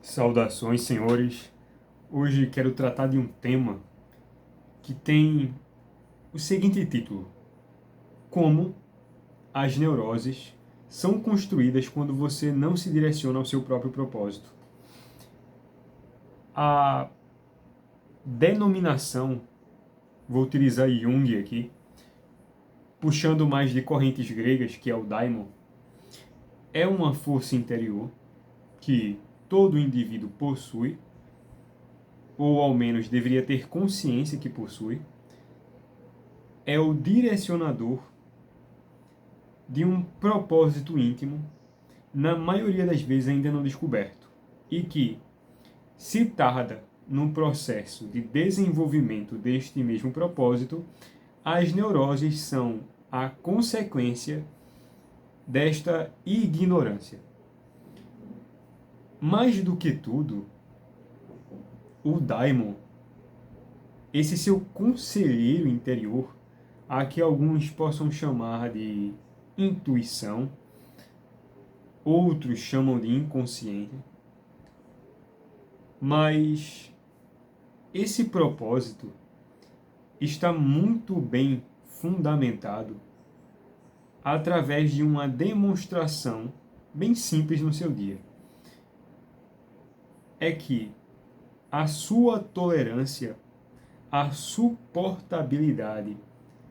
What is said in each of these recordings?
Saudações, senhores. Hoje quero tratar de um tema que tem o seguinte título: Como as neuroses são construídas quando você não se direciona ao seu próprio propósito. A denominação, vou utilizar Jung aqui, puxando mais de correntes gregas, que é o daimon, é uma força interior que todo indivíduo possui, ou ao menos deveria ter consciência que possui. É o direcionador de um propósito íntimo, na maioria das vezes ainda não descoberto, e que se tarda no processo de desenvolvimento deste mesmo propósito, as neuroses são a consequência desta ignorância. Mais do que tudo, o daimon, esse seu conselheiro interior, a que alguns possam chamar de intuição, outros chamam de inconsciente, mas esse propósito está muito bem fundamentado através de uma demonstração bem simples no seu dia. É que a sua tolerância, a suportabilidade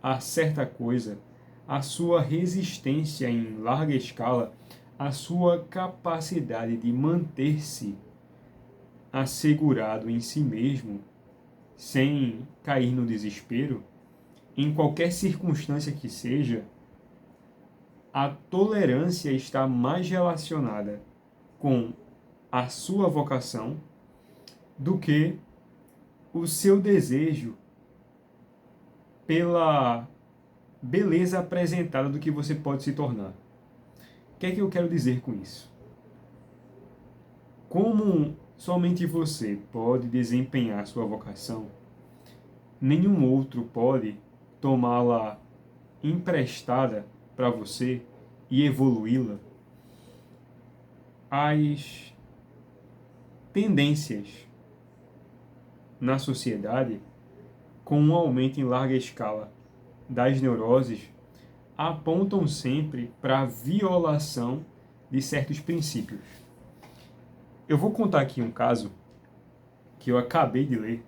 a certa coisa, a sua resistência em larga escala, a sua capacidade de manter-se assegurado em si mesmo, sem cair no desespero, em qualquer circunstância que seja, a tolerância está mais relacionada com a sua vocação do que o seu desejo pela beleza apresentada do que você pode se tornar. O que é que eu quero dizer com isso? Como somente você pode desempenhar sua vocação, nenhum outro pode tomá-la emprestada para você e evoluí-la. As tendências na sociedade, com um aumento em larga escala das neuroses, apontam sempre para a violação de certos princípios. Eu vou contar aqui um caso que eu acabei de ler,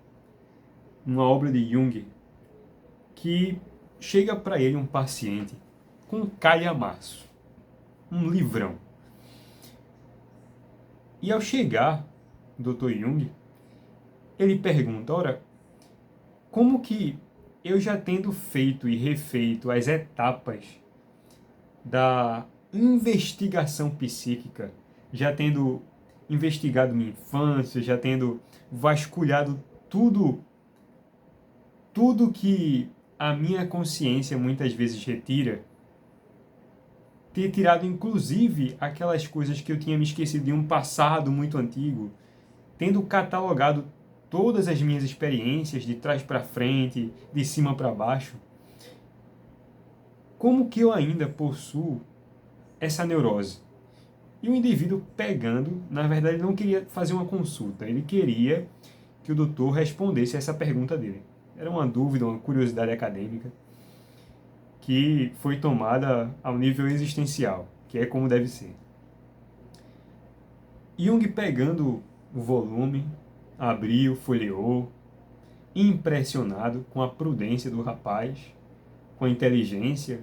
uma obra de Jung, que chega para ele um paciente com um calhamaço, um livrão. E ao chegar, o Dr. Jung, ele pergunta, ora, como que eu já tendo feito e refeito as etapas da investigação psíquica, já tendo investigado minha infância, já tendo vasculhado tudo que a minha consciência muitas vezes retira, ter tirado inclusive aquelas coisas que eu tinha me esquecido de um passado muito antigo, tendo catalogado todas as minhas experiências de trás para frente, de cima para baixo, como que eu ainda possuo essa neurose? E o indivíduo pegando, na verdade, ele não queria fazer uma consulta, ele queria que o doutor respondesse essa pergunta dele. Era uma dúvida, uma curiosidade acadêmica que foi tomada ao nível existencial, que é como deve ser. Jung pegando o volume, abriu, folheou, impressionado com a prudência do rapaz, com a inteligência,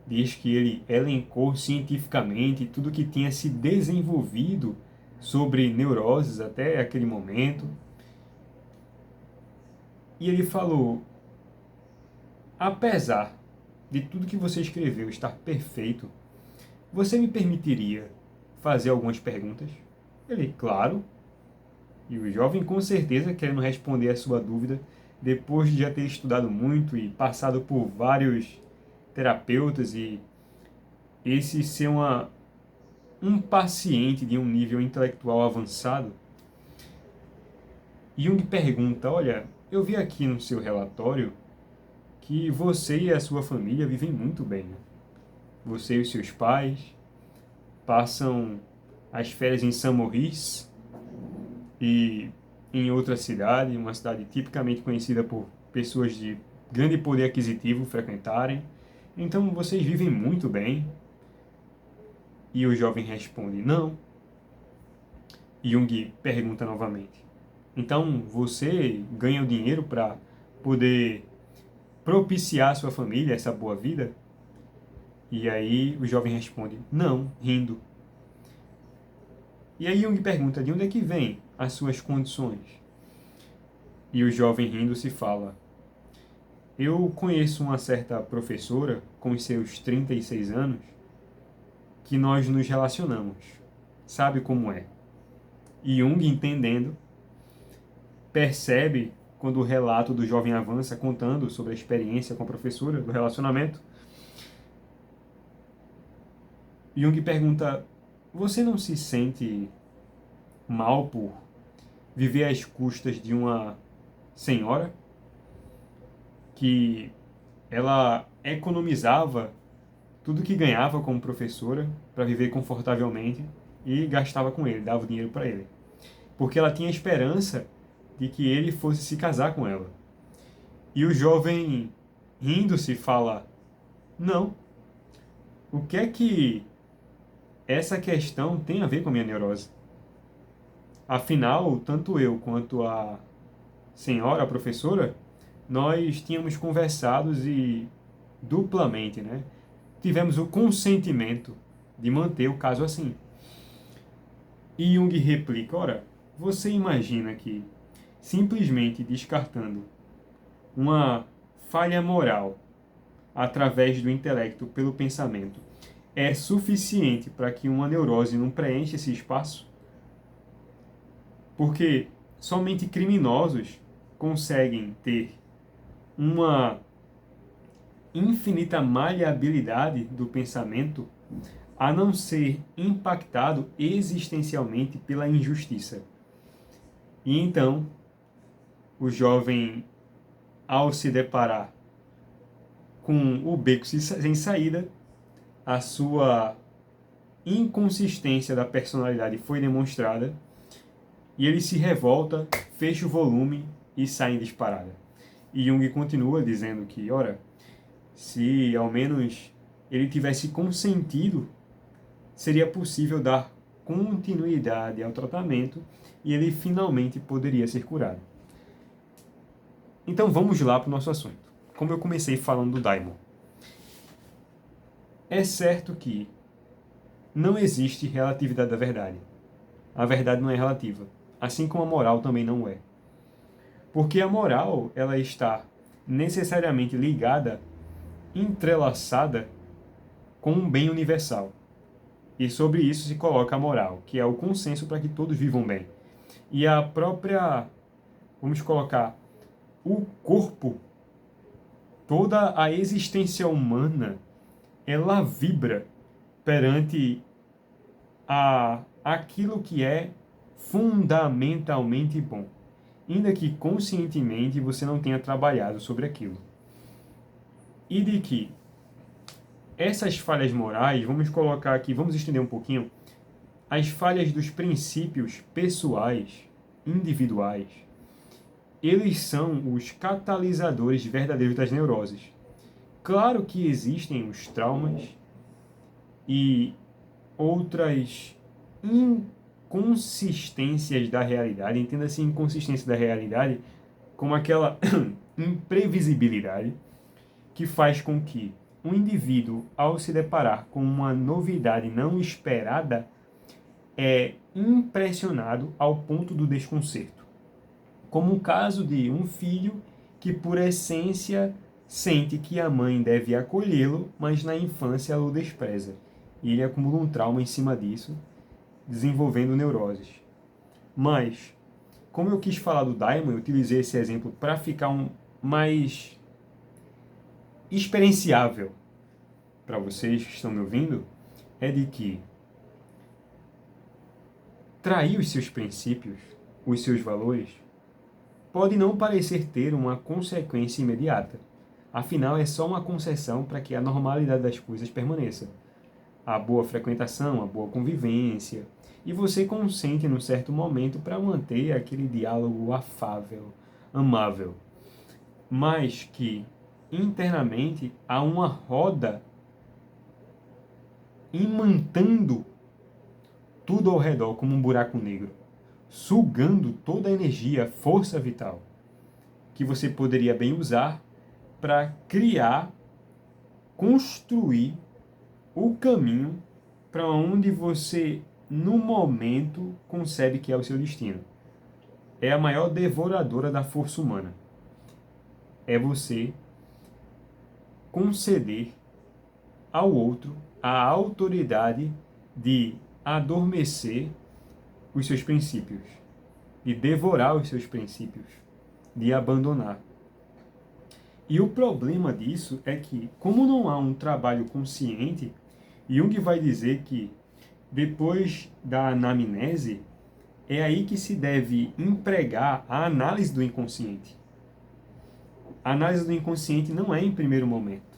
diz que ele elencou cientificamente tudo que tinha se desenvolvido sobre neuroses até aquele momento. E ele falou, apesar de tudo que você escreveu estar perfeito, você me permitiria fazer algumas perguntas? Ele, claro. E o jovem, com certeza, querendo responder a sua dúvida, depois de já ter estudado muito e passado por vários terapeutas e esse ser um paciente de um nível intelectual avançado, Jung pergunta, olha, eu vi aqui no seu relatório que você e a sua família vivem muito bem, né? Você e os seus pais passam as férias em Saint Maurice, e em outra cidade, uma cidade tipicamente conhecida por pessoas de grande poder aquisitivo frequentarem. Então vocês vivem muito bem? E o jovem responde, não. Jung pergunta novamente, então você ganha o dinheiro para poder propiciar à sua família essa boa vida? E aí o jovem responde, não, rindo. E aí Jung pergunta, de onde é que vêm as suas condições? E o jovem rindo se fala, eu conheço uma certa professora com os seus 36 anos que nós nos relacionamos. Sabe como é? E Jung, entendendo, percebe quando o relato do jovem avança contando sobre a experiência com a professora do relacionamento. Jung pergunta, você não se sente mal por viver às custas de uma senhora que ela economizava tudo que ganhava como professora para viver confortavelmente e gastava com ele, dava o dinheiro para ele? Porque ela tinha esperança de que ele fosse se casar com ela. E o jovem, rindo-se, fala, não, o que é que essa questão tem a ver com a minha neurose? Afinal, tanto eu quanto a senhora, a professora, nós tínhamos conversados e duplamente, né? Tivemos o consentimento de manter o caso assim. E Jung replica, ora, você imagina que simplesmente descartando uma falha moral através do intelecto pelo pensamento é suficiente para que uma neurose não preencha esse espaço? Porque somente criminosos conseguem ter uma infinita maleabilidade do pensamento a não ser impactado existencialmente pela injustiça. E então, o jovem, ao se deparar com o beco sem saída, a sua inconsistência da personalidade foi demonstrada e ele se revolta, fecha o volume e sai em disparada. E Jung continua dizendo que, ora, se ao menos ele tivesse consentido, seria possível dar continuidade ao tratamento e ele finalmente poderia ser curado. Então vamos lá para o nosso assunto. Como eu comecei falando do daimon. É certo que não existe relatividade da verdade. A verdade não é relativa, assim como a moral também não é. Porque a moral, ela está necessariamente ligada, entrelaçada com um bem universal. E sobre isso se coloca a moral, que é o consenso para que todos vivam bem. E a própria, vamos colocar, o corpo, toda a existência humana, ela vibra perante aquilo que é fundamentalmente bom, ainda que conscientemente você não tenha trabalhado sobre aquilo. E de que essas falhas morais, vamos colocar aqui, vamos estender um pouquinho, as falhas dos princípios pessoais, individuais, eles são os catalisadores verdadeiros das neuroses. Claro que existem os traumas e outras inconsistências da realidade, entenda-se inconsistência da realidade como aquela imprevisibilidade que faz com que um indivíduo, ao se deparar com uma novidade não esperada, é impressionado ao ponto do desconcerto. Como o caso de um filho que, por essência, sente que a mãe deve acolhê-lo, mas na infância ela o despreza. E ele acumula um trauma em cima disso, desenvolvendo neuroses. Mas, como eu quis falar do daimon, eu utilizei esse exemplo para ficar mais experienciável para vocês que estão me ouvindo, é de que trair os seus princípios, os seus valores, pode não parecer ter uma consequência imediata. Afinal, é só uma concessão para que a normalidade das coisas permaneça. A boa frequentação, a boa convivência e você consente num certo momento para manter aquele diálogo afável, amável, mas que internamente há uma roda imantando tudo ao redor como um buraco negro, sugando toda a energia, força vital que você poderia bem usar para criar, construir o caminho para onde você, no momento, concebe que é o seu destino. É a maior devoradora da força humana. É você conceder ao outro a autoridade de adormecer os seus princípios, de devorar os seus princípios, de abandonar. E o problema disso é que, como não há um trabalho consciente, Jung vai dizer que depois da anamnese, é aí que se deve empregar a análise do inconsciente. A análise do inconsciente não é em primeiro momento.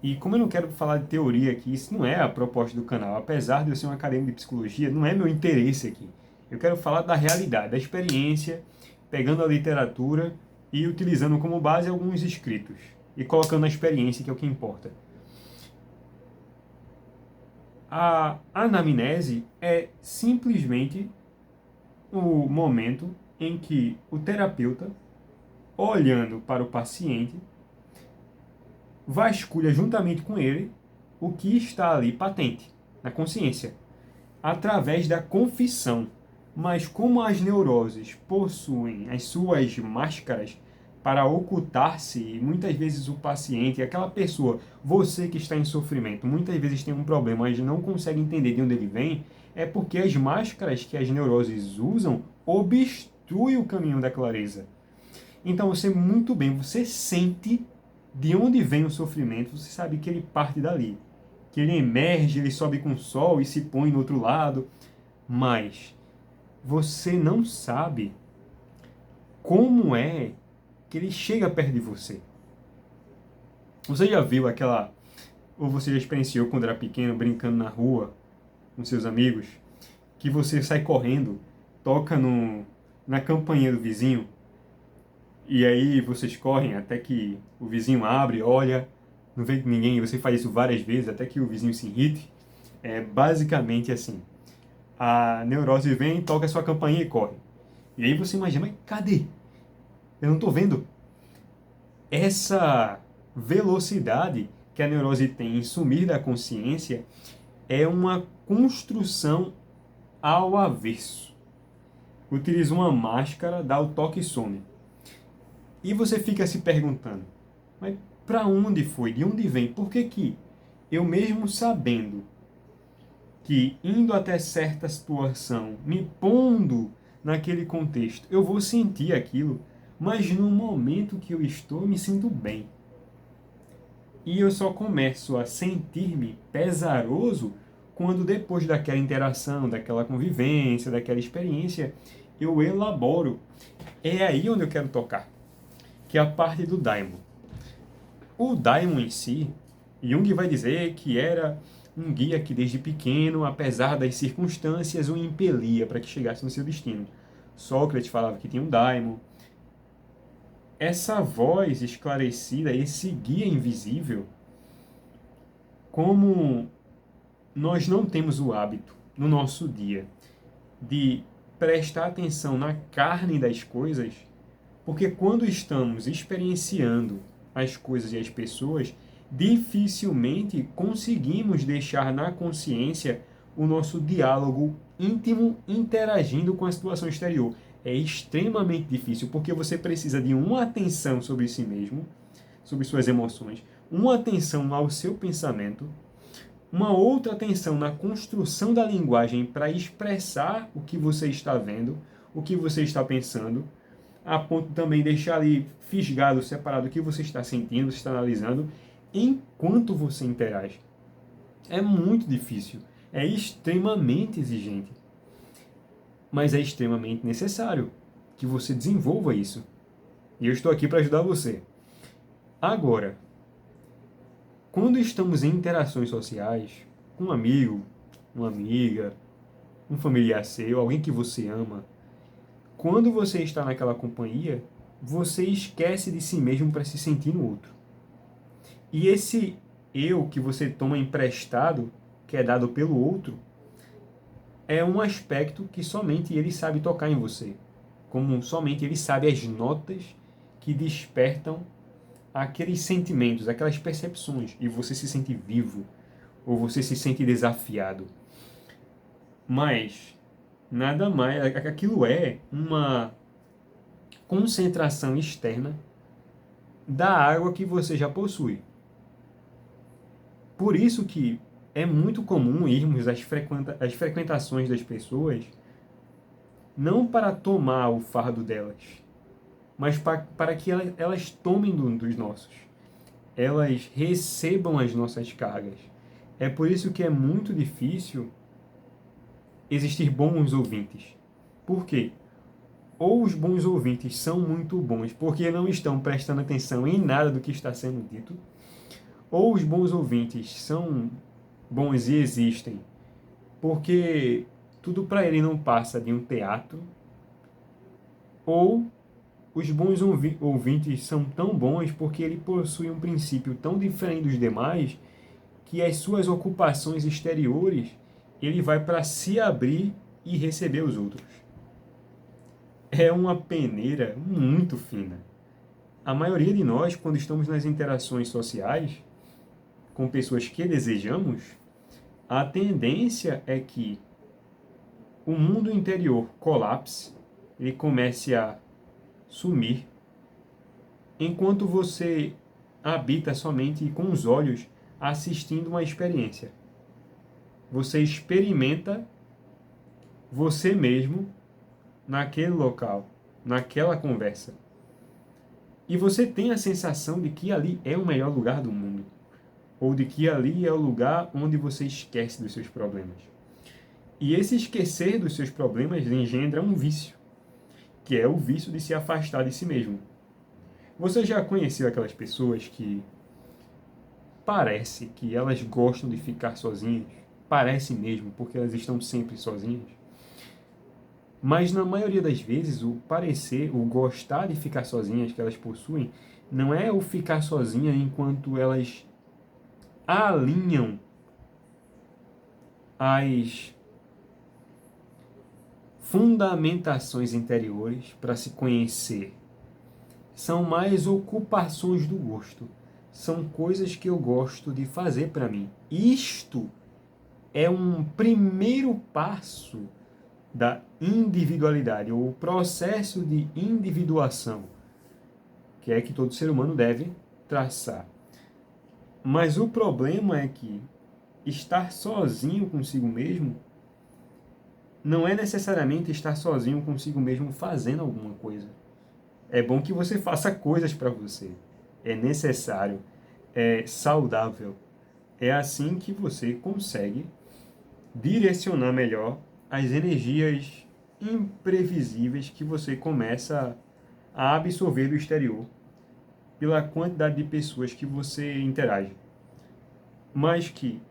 E como eu não quero falar de teoria aqui, isso não é a proposta do canal. Apesar de eu ser um acadêmico de psicologia, não é meu interesse aqui. Eu quero falar da realidade, da experiência, pegando a literatura e utilizando como base alguns escritos. E colocando a experiência, que é o que importa. A anamnese é simplesmente o momento em que o terapeuta, olhando para o paciente, vasculha juntamente com ele o que está ali patente na consciência, através da confissão. Mas como as neuroses possuem as suas máscaras para ocultar-se, e muitas vezes o paciente, aquela pessoa, você que está em sofrimento, muitas vezes tem um problema, mas não consegue entender de onde ele vem, é porque as máscaras que as neuroses usam obstruem o caminho da clareza. Então você muito bem, você sente de onde vem o sofrimento, você sabe que ele parte dali, que ele emerge, ele sobe com o sol e se põe no outro lado, mas você não sabe como é que ele chega perto de você. Você já viu aquela, ou você já experienciou quando era pequeno, brincando na rua com seus amigos, que você sai correndo, toca na campainha do vizinho, e aí vocês correm até que o vizinho abre, olha, não vê ninguém, e você faz isso várias vezes até que o vizinho se irrite. É basicamente assim. A neurose vem, toca a sua campainha e corre. E aí você imagina, mas cadê? Eu não estou vendo. Essa velocidade que a neurose tem em sumir da consciência é uma construção ao avesso. Utiliza uma máscara, dá o toque e some. E você fica se perguntando, mas para onde foi? De onde vem? Por que que eu mesmo sabendo que indo até certa situação, me pondo naquele contexto, eu vou sentir aquilo, mas no momento que eu estou, eu me sinto bem. E eu só começo a sentir-me pesaroso quando depois daquela interação, daquela convivência, daquela experiência, eu elaboro. É aí onde eu quero tocar, que é a parte do daimon. O daimon em si, Jung vai dizer que era um guia que desde pequeno, apesar das circunstâncias, o impelia para que chegasse no seu destino. Sócrates falava que tinha um daimon. Essa voz esclarecida, esse guia invisível, como nós não temos o hábito no nosso dia de prestar atenção na carne das coisas, porque quando estamos experienciando as coisas e as pessoas, dificilmente conseguimos deixar na consciência o nosso diálogo íntimo interagindo com a situação exterior. É extremamente difícil, porque você precisa de uma atenção sobre si mesmo, sobre suas emoções, uma atenção ao seu pensamento, uma outra atenção na construção da linguagem para expressar o que você está vendo, o que você está pensando, a ponto de também deixar ali fisgado, separado o que você está sentindo, você está analisando, enquanto você interage. É muito difícil, é extremamente exigente, mas é extremamente necessário que você desenvolva isso. E eu estou aqui para ajudar você. Agora, quando estamos em interações sociais, com um amigo, uma amiga, um familiar seu, alguém que você ama, quando você está naquela companhia, você esquece de si mesmo para se sentir no outro. E esse eu que você toma emprestado, que é dado pelo outro, é um aspecto que somente ele sabe tocar em você. Como somente ele sabe as notas que despertam aqueles sentimentos, aquelas percepções, e você se sente vivo, ou você se sente desafiado. Mas nada mais, aquilo é uma concentração externa da água que você já possui. Por isso que é muito comum irmos às frequentações das pessoas não para tomar o fardo delas, mas para que elas tomem dos nossos. Elas recebam as nossas cargas. É por isso que é muito difícil existir bons ouvintes. Por quê? Ou os bons ouvintes são muito bons porque não estão prestando atenção em nada do que está sendo dito, ou os bons ouvintes são bons e existem porque tudo para ele não passa de um teatro, ou os bons ouvintes são tão bons porque ele possui um princípio tão diferente dos demais que as suas ocupações exteriores ele vai para se abrir e receber os outros. É uma peneira muito fina. A maioria de nós, quando estamos nas interações sociais com pessoas que desejamos, a tendência é que o mundo interior colapse, ele comece a sumir, enquanto você habita somente com os olhos assistindo uma experiência. Você experimenta você mesmo naquele local, naquela conversa. E você tem a sensação de que ali é o melhor lugar do mundo, ou de que ali é o lugar onde você esquece dos seus problemas. E esse esquecer dos seus problemas engendra um vício, que é o vício de se afastar de si mesmo. Você já conheceu aquelas pessoas que parece que elas gostam de ficar sozinhas? Parece mesmo, porque elas estão sempre sozinhas. Mas na maioria das vezes, o parecer, o gostar de ficar sozinhas que elas possuem, não é o ficar sozinha enquanto elas alinham as fundamentações interiores para se conhecer. São mais ocupações do gosto. São coisas que eu gosto de fazer para mim. Isto é um primeiro passo da individualidade, ou o processo de individuação, que é que todo ser humano deve traçar. Mas o problema é que estar sozinho consigo mesmo não é necessariamente estar sozinho consigo mesmo fazendo alguma coisa. É bom que você faça coisas para você. É necessário, é saudável. É assim que você consegue direcionar melhor as energias imprevisíveis que você começa a absorver do exterior pela quantidade de pessoas que você interage. Mas que,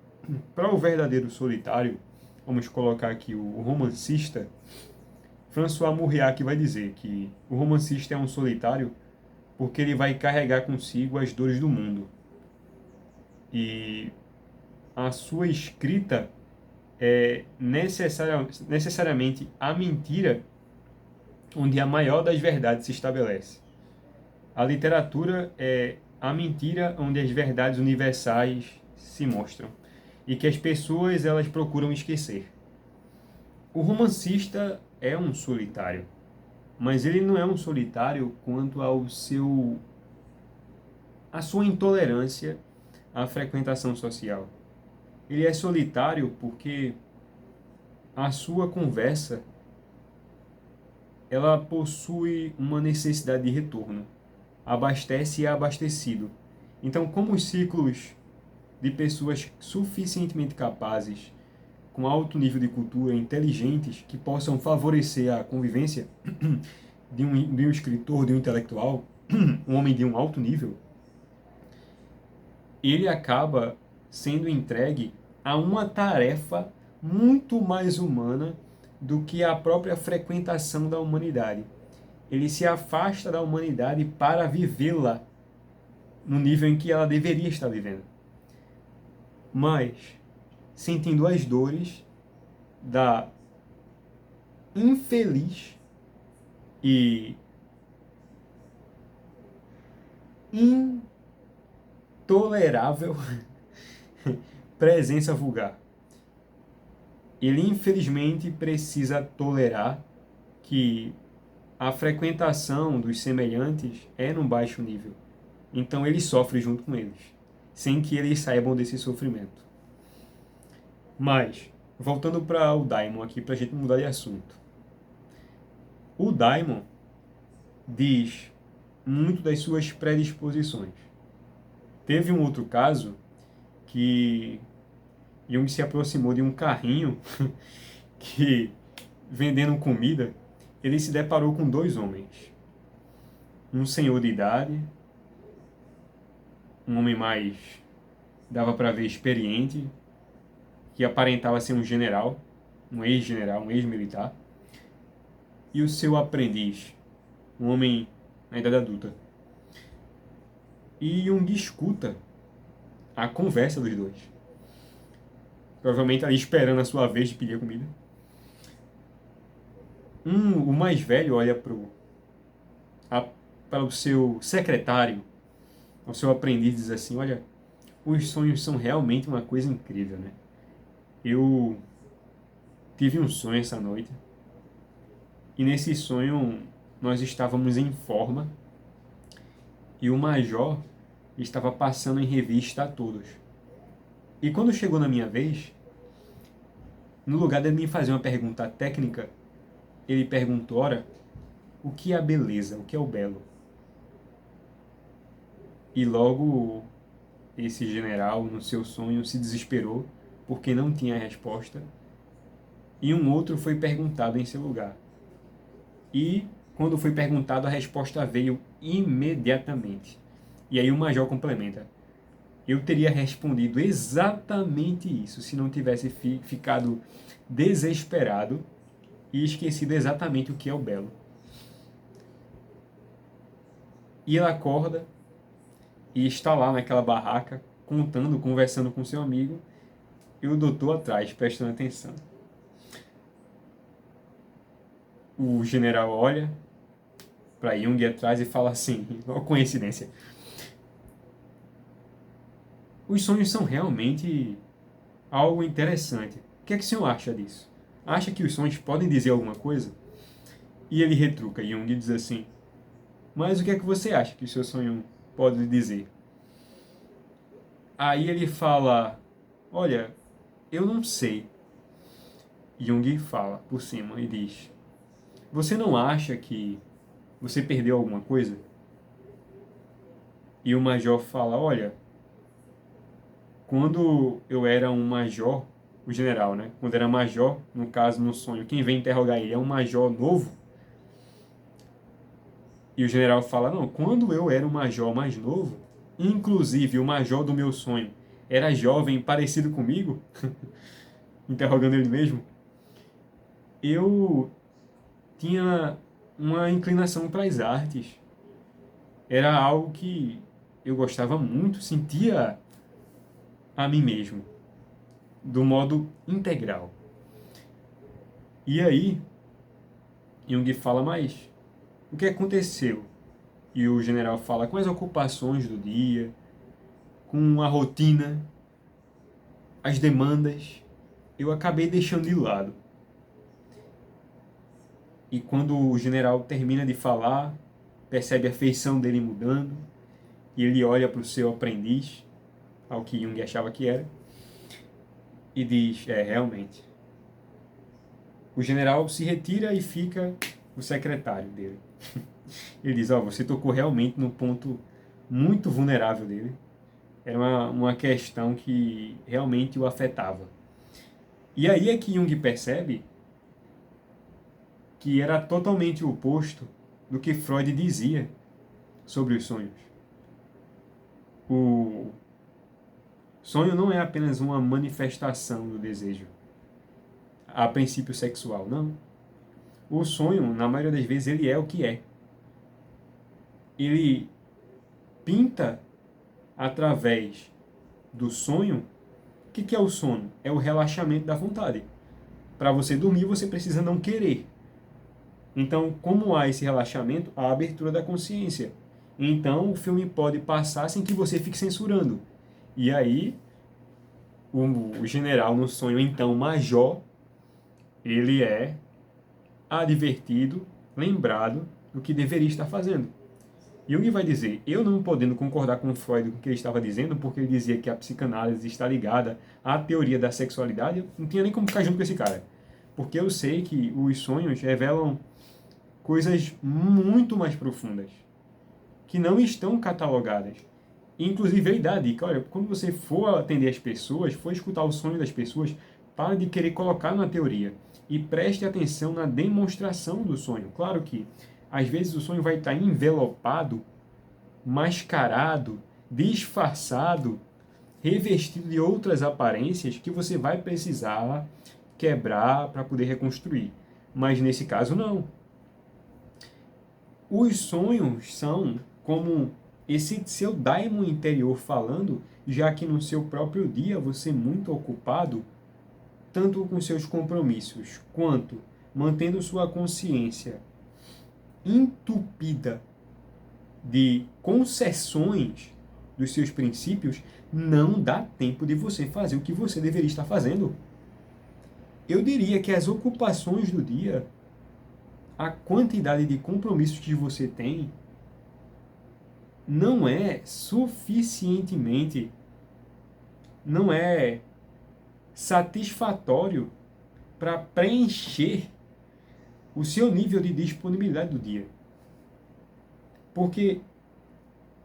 para o verdadeiro solitário, vamos colocar aqui o romancista, François Mauriac vai dizer que o romancista é um solitário porque ele vai carregar consigo as dores do mundo. E a sua escrita é necessariamente a mentira onde a maior das verdades se estabelece. A literatura é a mentira onde as verdades universais se mostram e que as pessoas elas procuram esquecer. O romancista é um solitário, mas ele não é um solitário quanto à sua intolerância à frequentação social. Ele é solitário porque a sua conversa ela possui uma necessidade de retorno. Abastece e é abastecido. Então, como os ciclos de pessoas suficientemente capazes, com alto nível de cultura, inteligentes, que possam favorecer a convivência de um escritor, de um intelectual, um homem de um alto nível, ele acaba sendo entregue a uma tarefa muito mais humana do que a própria frequentação da humanidade. Ele se afasta da humanidade para vivê-la no nível em que ela deveria estar vivendo. Mas, sentindo as dores da infeliz e intolerável presença vulgar. Ele, infelizmente, precisa tolerar que a frequentação dos semelhantes é num baixo nível. Então ele sofre junto com eles, sem que eles saibam desse sofrimento. Mas, voltando para o Daimon aqui, para a gente mudar de assunto. O Daimon diz muito das suas predisposições. Teve um outro caso que Jung se aproximou de um carrinho que, vendendo comida, ele se deparou com dois homens. Um senhor de idade, um homem mais, dava para ver, experiente, que aparentava ser um general, um ex-general, um ex-militar, e o seu aprendiz, um homem na idade adulta. E Jung escuta a conversa dos dois. Provavelmente ali esperando a sua vez de pedir a comida. O mais velho olha para o seu secretário, ao seu aprendiz, e diz assim: olha, os sonhos são realmente uma coisa incrível, né? Eu tive um sonho essa noite, e nesse sonho nós estávamos em forma, e o major estava passando em revista a todos. E quando chegou na minha vez, no lugar de me fazer uma pergunta técnica, ele perguntou: ora, o que é a beleza? O que é o belo? E logo esse general, no seu sonho, se desesperou porque não tinha resposta, e um outro foi perguntado em seu lugar. E quando foi perguntado, a resposta veio imediatamente. E aí o major complementa: eu teria respondido exatamente isso se não tivesse ficado desesperado e esquecido exatamente o que é o belo. E ele acorda e está lá naquela barraca, contando, conversando com seu amigo, e o doutor atrás, prestando atenção. O general olha para Jung atrás e fala assim: uma coincidência. Os sonhos são realmente algo interessante. O que é que o senhor acha disso? Acha que os sonhos podem dizer alguma coisa? E ele retruca, Jung diz assim: mas o que é que você acha que o seu sonho pode dizer? Aí ele fala: olha, eu não sei. Jung fala por cima e diz: você não acha que você perdeu alguma coisa? E o major fala: olha, quando eu era um major, o general, né? Quando era major, no caso, no sonho, quem vem interrogar ele é um major novo. E o general fala: não, quando eu era um major mais novo, inclusive o major do meu sonho era jovem, parecido comigo, interrogando ele mesmo, eu tinha uma inclinação para as artes. Era algo que eu gostava muito, sentia a mim mesmo, do modo integral. E aí, Jung fala: mas o que aconteceu? E o general fala: com as ocupações do dia, com a rotina, as demandas, eu acabei deixando de lado. E quando o general termina de falar, percebe a feição dele mudando, e ele olha para o seu aprendiz, ao que Jung achava que era, e diz: realmente. O general se retira e fica o secretário dele. Ele diz: você tocou realmente no ponto muito vulnerável dele. Era uma questão que realmente o afetava. E aí é que Jung percebe que era totalmente o oposto do que Freud dizia sobre os sonhos. O sonho não é apenas uma manifestação do desejo. a princípio sexual. Não. O sonho, na maioria das vezes, ele é o que é. Ele pinta através do sonho. O que é o sono? É o relaxamento da vontade. Para você dormir, você precisa não querer. Então, como há esse relaxamento, há a abertura da consciência. Então, o filme pode passar sem que você fique censurando. E aí, o general no sonho, então major, ele é advertido, lembrado do que deveria estar fazendo. Jung vai dizer, eu não podendo concordar com Freud com o que ele estava dizendo, porque ele dizia que a psicanálise está ligada à teoria da sexualidade, eu não tinha nem como ficar junto com esse cara. Porque eu sei que os sonhos revelam coisas muito mais profundas, que não estão catalogadas. Inclusive, ele dá a dica, olha, quando você for atender as pessoas, for escutar o sonho das pessoas, para de querer colocar na teoria e preste atenção na demonstração do sonho. Claro que, às vezes, o sonho vai estar envelopado, mascarado, disfarçado, revestido de outras aparências que você vai precisar quebrar para poder reconstruir. Mas nesse caso, não. Os sonhos são como esse seu daimon interior falando, já que no seu próprio dia você é muito ocupado, tanto com seus compromissos, quanto mantendo sua consciência entupida de concessões dos seus princípios, não dá tempo de você fazer o que você deveria estar fazendo. Eu diria que as ocupações do dia, a quantidade de compromissos que você tem, não é suficientemente, não é satisfatório para preencher o seu nível de disponibilidade do dia. Porque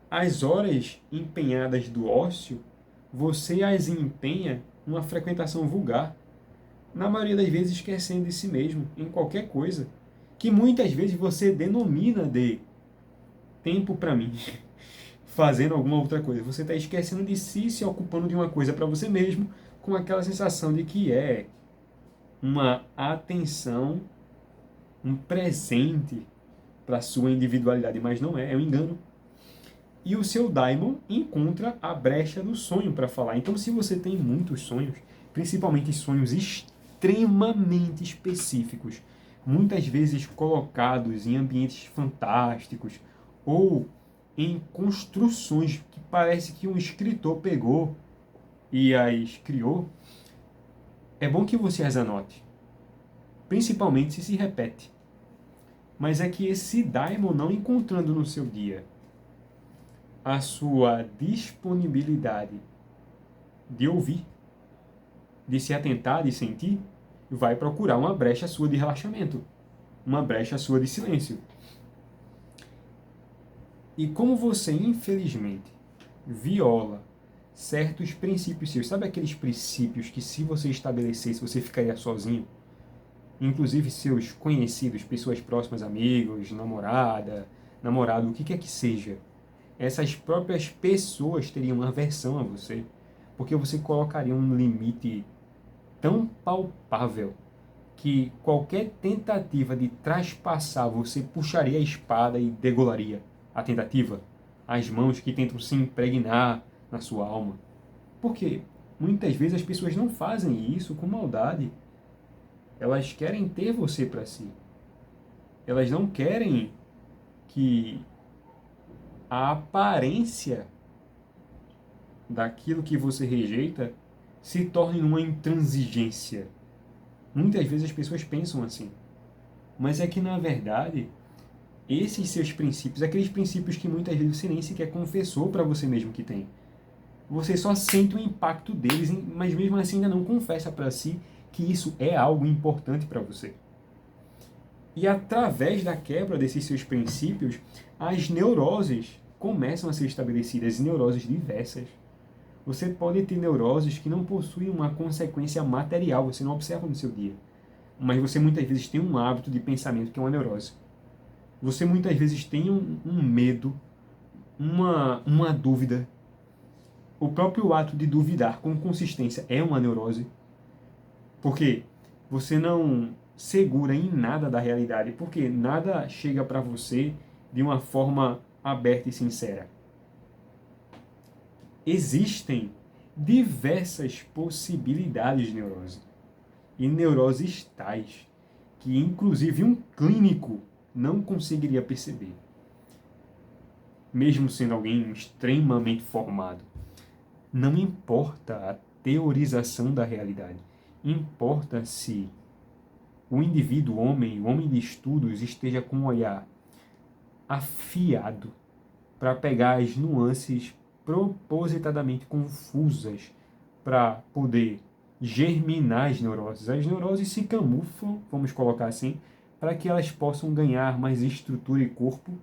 as horas empenhadas do ócio, você as empenha numa frequentação vulgar, na maioria das vezes esquecendo de si mesmo, em qualquer coisa, que muitas vezes você denomina de tempo para mim, fazendo alguma outra coisa. Você está esquecendo de si, se ocupando de uma coisa para você mesmo, com aquela sensação de que é uma atenção, um presente para a sua individualidade, mas não é, é um engano. E o seu daimon encontra a brecha do sonho para falar. Então, se você tem muitos sonhos, principalmente sonhos extremamente específicos, muitas vezes colocados em ambientes fantásticos ou em construções que parece que um escritor pegou e as criou, é bom que você as anote, principalmente se repete. Mas é que esse daimon não encontrando no seu dia a sua disponibilidade de ouvir, de se atentar, de sentir, vai procurar uma brecha sua de relaxamento, uma brecha sua de silêncio. E como você, infelizmente, viola certos princípios seus, sabe aqueles princípios que se você estabelecesse, você ficaria sozinho? Inclusive seus conhecidos, pessoas próximas, amigos, namorado, o que quer que seja. Essas próprias pessoas teriam aversão a você, porque você colocaria um limite tão palpável que qualquer tentativa de traspassar, você puxaria a espada e degolaria a tentativa, as mãos que tentam se impregnar na sua alma. Porque muitas vezes as pessoas não fazem isso com maldade. Elas querem ter você para si. Elas não querem que a aparência daquilo que você rejeita se torne uma intransigência. Muitas vezes as pessoas pensam assim. Mas é que, na verdade, esses seus princípios, aqueles princípios que muitas vezes você nem sequer confessou para você mesmo que tem, você só sente o impacto deles, mas mesmo assim ainda não confessa para si que isso é algo importante para você. E através da quebra desses seus princípios, as neuroses começam a ser estabelecidas, neuroses diversas. Você pode ter neuroses que não possuem uma consequência material, você não observa no seu dia. Mas você muitas vezes tem um hábito de pensamento que é uma neurose. Você muitas vezes tem um medo, uma dúvida. O próprio ato de duvidar com consistência é uma neurose. Porque Você não segura em nada da realidade, porque nada chega para você de uma forma aberta e sincera. Existem diversas possibilidades de neurose. E neuroses tais que inclusive um clínico não conseguiria perceber, mesmo sendo alguém extremamente formado. Não importa a teorização da realidade, importa se o indivíduo, o homem de estudos, esteja com um olhar afiado para pegar as nuances propositadamente confusas para poder germinar as neuroses. As neuroses se camuflam, vamos colocar assim, para que elas possam ganhar mais estrutura e corpo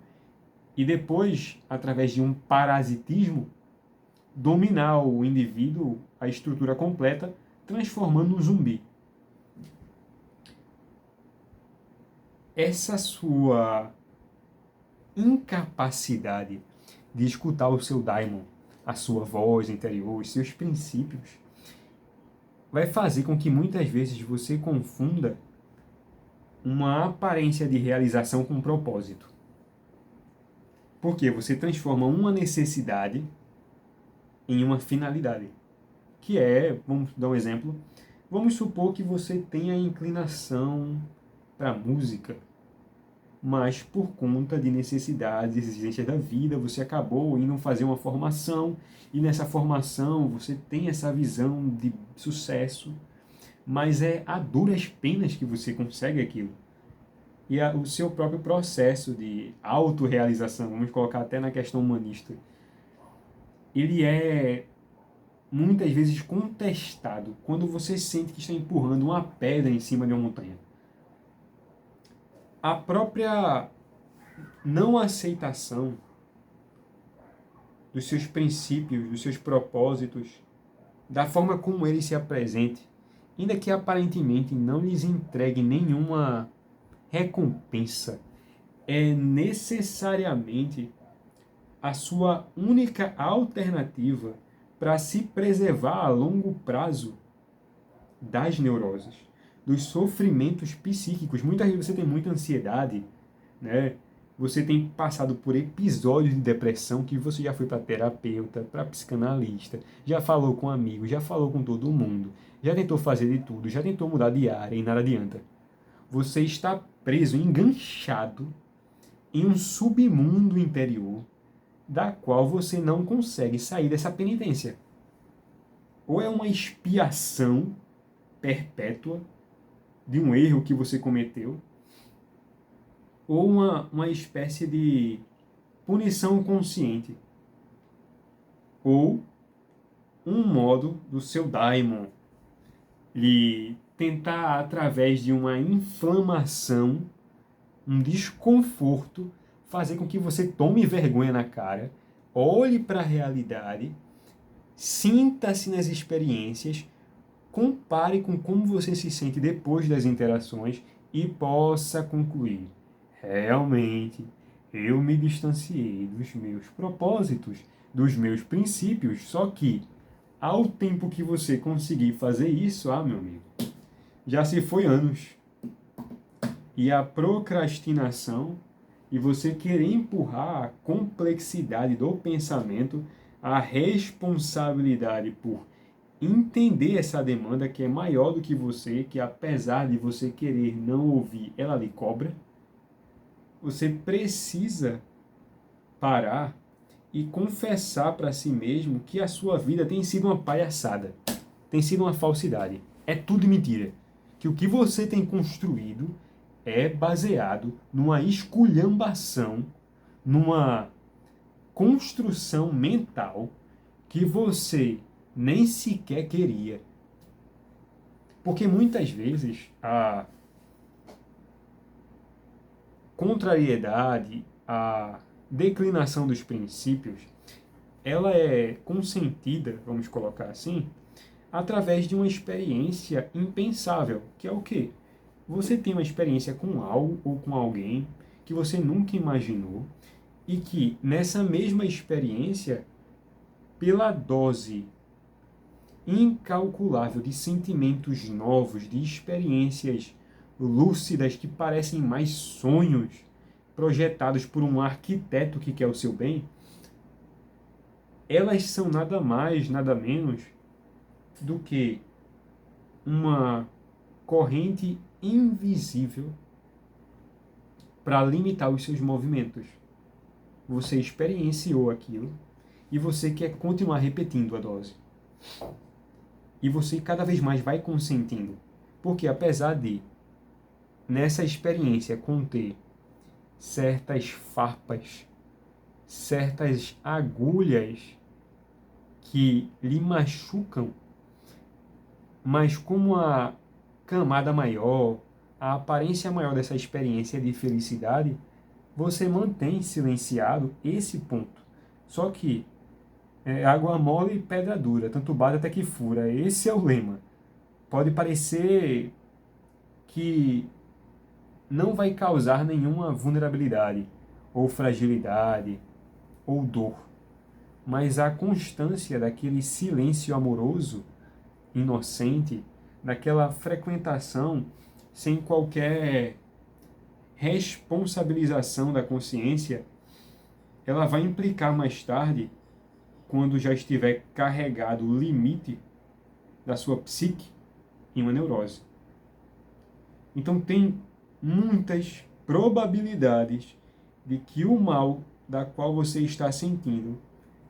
e depois, através de um parasitismo, dominar o indivíduo, a estrutura completa, transformando um zumbi. Essa sua incapacidade de escutar o seu daimon, a sua voz interior, os seus princípios, vai fazer com que muitas vezes você confunda uma aparência de realização com um propósito. Porque você transforma uma necessidade em uma finalidade. Que é, vamos dar um exemplo, vamos supor que você tenha inclinação para música, mas por conta de necessidades, exigências da vida, você acabou indo fazer uma formação, e nessa formação você tem essa visão de sucesso, mas é a duras penas que você consegue aquilo. E o seu próprio processo de autorrealização, vamos colocar até na questão humanista, ele é muitas vezes contestado quando você sente que está empurrando uma pedra em cima de uma montanha. A própria não aceitação dos seus princípios, dos seus propósitos, da forma como ele se apresente, ainda que aparentemente não lhes entregue nenhuma recompensa, é necessariamente a sua única alternativa para se preservar a longo prazo das neuroses, dos sofrimentos psíquicos. Muitas vezes você tem muita ansiedade, né? Você tem passado por episódios de depressão que você já foi para terapeuta, para psicanalista, já falou com amigos, já falou com todo mundo, já tentou fazer de tudo, já tentou mudar de área e nada adianta. Você está preso, enganchado em um submundo interior da qual você não consegue sair dessa penitência. Ou é uma expiação perpétua de um erro que você cometeu, ou uma espécie de punição consciente, ou um modo do seu daimon lhe tentar, através de uma inflamação, um desconforto, fazer com que você tome vergonha na cara, olhe para a realidade, sinta-se nas experiências, compare com como você se sente depois das interações e possa concluir: realmente, eu me distanciei dos meus propósitos, dos meus princípios, só que ao tempo que você conseguir fazer isso, meu amigo, já se foi anos. E a procrastinação e você querer empurrar a complexidade do pensamento, a responsabilidade por entender essa demanda que é maior do que você, que apesar de você querer não ouvir, ela lhe cobra. Você precisa parar e confessar para si mesmo que a sua vida tem sido uma palhaçada, tem sido uma falsidade. É tudo mentira. Que o que você tem construído é baseado numa esculhambação, numa construção mental que você nem sequer queria. Porque muitas vezes a contrariedade, a declinação dos princípios, ela é consentida, vamos colocar assim, através de uma experiência impensável, que é o quê? Você tem uma experiência com algo ou com alguém que você nunca imaginou e que nessa mesma experiência, pela dose incalculável de sentimentos novos, de experiências lúcidas que parecem mais sonhos projetados por um arquiteto que quer o seu bem, elas são nada mais, nada menos do que uma corrente invisível para limitar os seus movimentos. Você experienciou aquilo e você quer continuar repetindo a dose. E você cada vez mais vai consentindo. Porque apesar de, nessa experiência, conter certas farpas, certas agulhas que lhe machucam, mas como a camada maior, a aparência maior dessa experiência de felicidade, você mantém silenciado esse ponto. Só que água mole e pedra dura, tanto bate até que fura. Esse é o lema. Pode parecer que não vai causar nenhuma vulnerabilidade, ou fragilidade, ou dor. Mas a constância daquele silêncio amoroso, inocente, daquela frequentação sem qualquer responsabilização da consciência, ela vai implicar mais tarde, quando já estiver carregado o limite da sua psique, em uma neurose. Então tem muitas probabilidades de que o mal da qual você está sentindo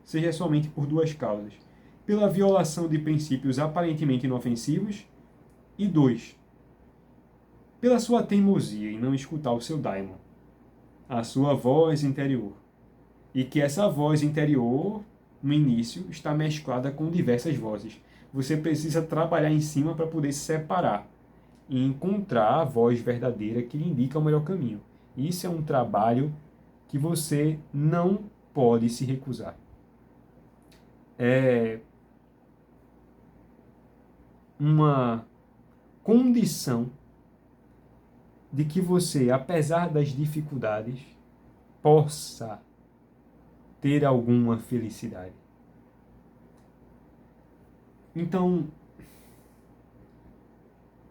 seja somente por duas causas: pela violação de princípios aparentemente inofensivos, e dois, pela sua teimosia em não escutar o seu daimon, a sua voz interior. E que essa voz interior, no início, está mesclada com diversas vozes. Você precisa trabalhar em cima para poder se separar e encontrar a voz verdadeira que lhe indica o melhor caminho. Isso é um trabalho que você não pode se recusar. É uma condição de que você, apesar das dificuldades, possa ter alguma felicidade. Então,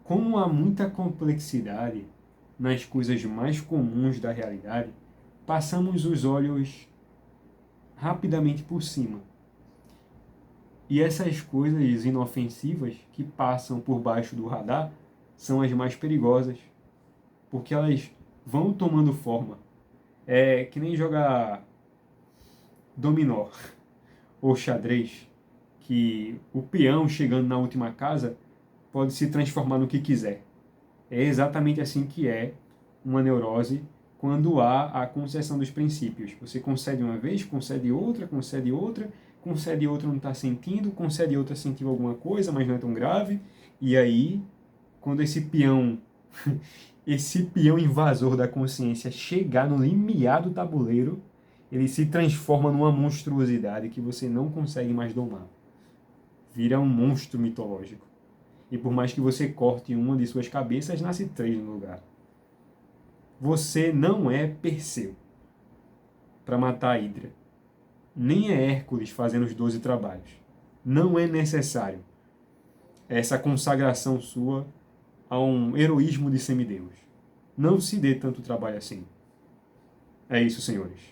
como há muita complexidade nas coisas mais comuns da realidade, passamos os olhos rapidamente por cima. E essas coisas inofensivas que passam por baixo do radar são as mais perigosas, porque elas vão tomando forma. É que nem jogar dominó ou xadrez, que o peão chegando na última casa pode se transformar no que quiser. É exatamente assim que é uma neurose quando há a concessão dos princípios. Você concede uma vez, concede outra, não está sentindo, concede outra, sentiu alguma coisa, mas não é tão grave. E aí, quando esse peão, esse peão invasor da consciência chegar no limiar do tabuleiro, ele se transforma numa monstruosidade que você não consegue mais domar. Vira um monstro mitológico. E por mais que você corte uma de suas cabeças, nasce três no lugar. Você não é Perseu para matar a Hidra. Nem é Hércules fazendo os 12 trabalhos. Não é necessário essa consagração sua a um heroísmo de semideus. Não se dê tanto trabalho assim. É isso, senhores.